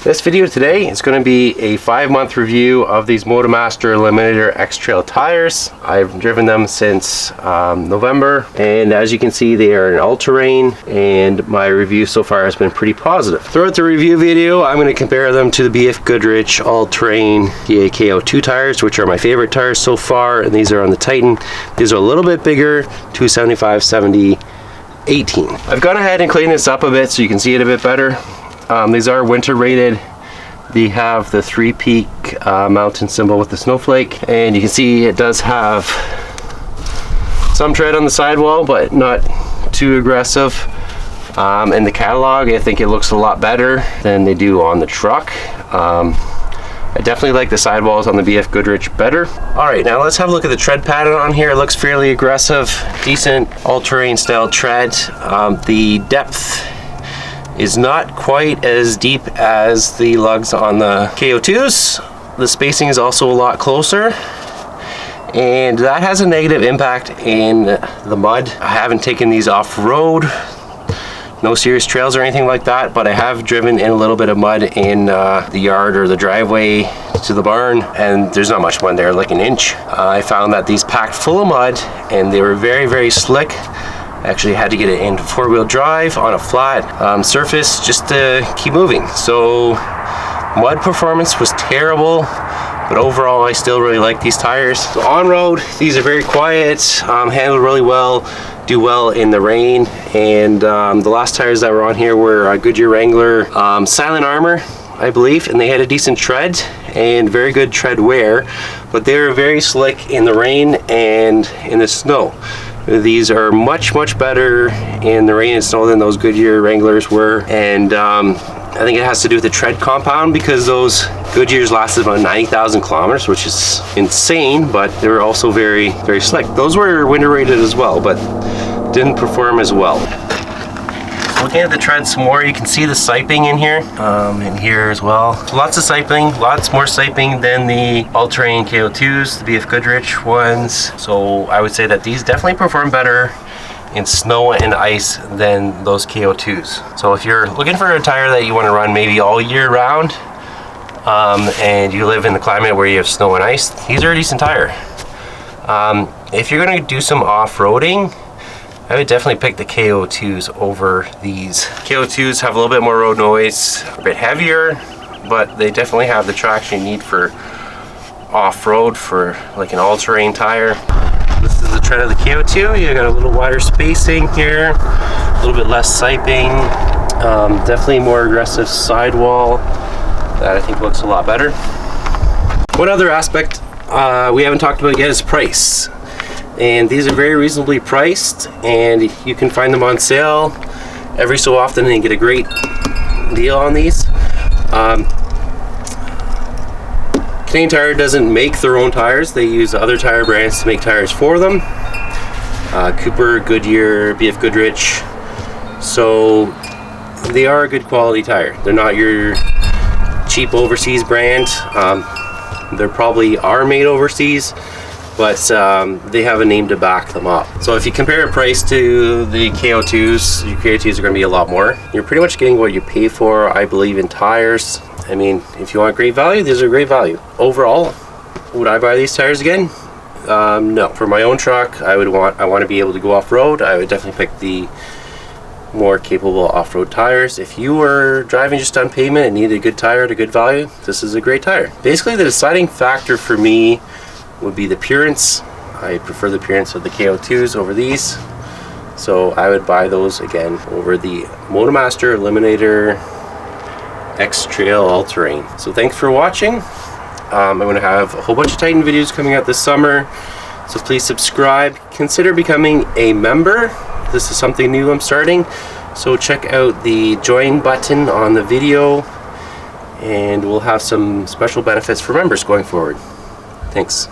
This video today is going to be a 5-month review of these Motomaster Eliminator X Trail tires. I've driven them since November, and as you can see they are an all-terrain, and my review so far has been pretty positive. Throughout the review video I'm going to compare them to the BFG Goodrich all-terrain K02 tires, which are my favorite tires so far, and these are on the Titan. These are a little bit bigger, 275/70 18. I've gone ahead and cleaned this up a bit so you can see it a bit better. These are winter rated. They have the 3-peak mountain symbol with the snowflake, and you can see it does have some tread on the sidewall, but not too aggressive. In the catalog I think it looks a lot better than they do on the truck. I definitely like the sidewalls on the BFG Goodrich better. Alright, now let's have a look at the tread pattern on here. It looks fairly aggressive, decent all-terrain style tread. The depth is not quite as deep as the lugs on the K02s. The spacing is also a lot closer, and that has a negative impact in the mud. I haven't taken these off-road, no serious trails or anything like that, but I have driven in a little bit of mud in the yard or the driveway to the barn, and there's not much mud there, like an inch. I found that these packed full of mud, and they were very, very slick. I actually had to get it into 4-wheel drive on a flat surface just to keep moving. So mud performance was terrible, but overall I still really like these tires. So on road, these are very quiet, handle really well, do well in the rain. And the last tires that were on here were Goodyear Wrangler Silent Armor, I believe, and they had a decent tread and very good tread wear, but they were very slick in the rain and in the snow. These are much better in the rain and snow than those Goodyear Wranglers were, and I think it has to do with the tread compound, because those Goodyears lasted about 90,000 kilometers, which is insane, but they were also very slick. Those were winter rated as well, but didn't perform as well. Looking at the tread some more, you can see the siping in here as well. So lots of siping, lots more siping than the all-terrain K02s, the BFG Goodrich ones. So I would say that these definitely perform better in snow and ice than those K02s. So if you're looking for a tire that you want to run maybe all year round, and you live in the climate where you have snow and ice, these are a decent tire. If you're going to do some off-roading, I would definitely pick the K02s over these. K02s have a little bit more road noise, a bit heavier, but they definitely have the traction you need for off-road, for like an all-terrain tire. This is the tread of the K02. You got a little wider spacing here, a little bit less siping, definitely more aggressive sidewall. That I think looks a lot better. One other aspect we haven't talked about yet is price. And these are very reasonably priced, and you can find them on sale every so often and get a great deal on these. Canadian Tire doesn't make their own tires. They use other tire brands to make tires for them. Cooper, Goodyear, BFG Goodrich. So they are a good quality tire. They're not your cheap overseas brand. They probably are made overseas, but they have a name to back them up. So if you compare a price to the K02s, your K02s are going to be a lot more. You're pretty much getting what you pay for, I believe, in tires. I mean, if you want great value, these are great value. Overall, would I buy these tires again? No. For my own truck, I want to be able to go off-road. I would definitely pick the more capable off-road tires. If you were driving just on pavement and needed a good tire at a good value, this is a great tire. Basically, the deciding factor for me would be the appearance. I prefer the appearance of the K02s over these, so I would buy those again over the Motomaster Eliminator X Trail all-terrain. So thanks for watching. I'm going to have a whole bunch of Titan videos coming out this summer, so please subscribe. Consider becoming a member. This is something new I'm starting, so check out the join button on the video, and we'll have some special benefits for members going forward. Thanks.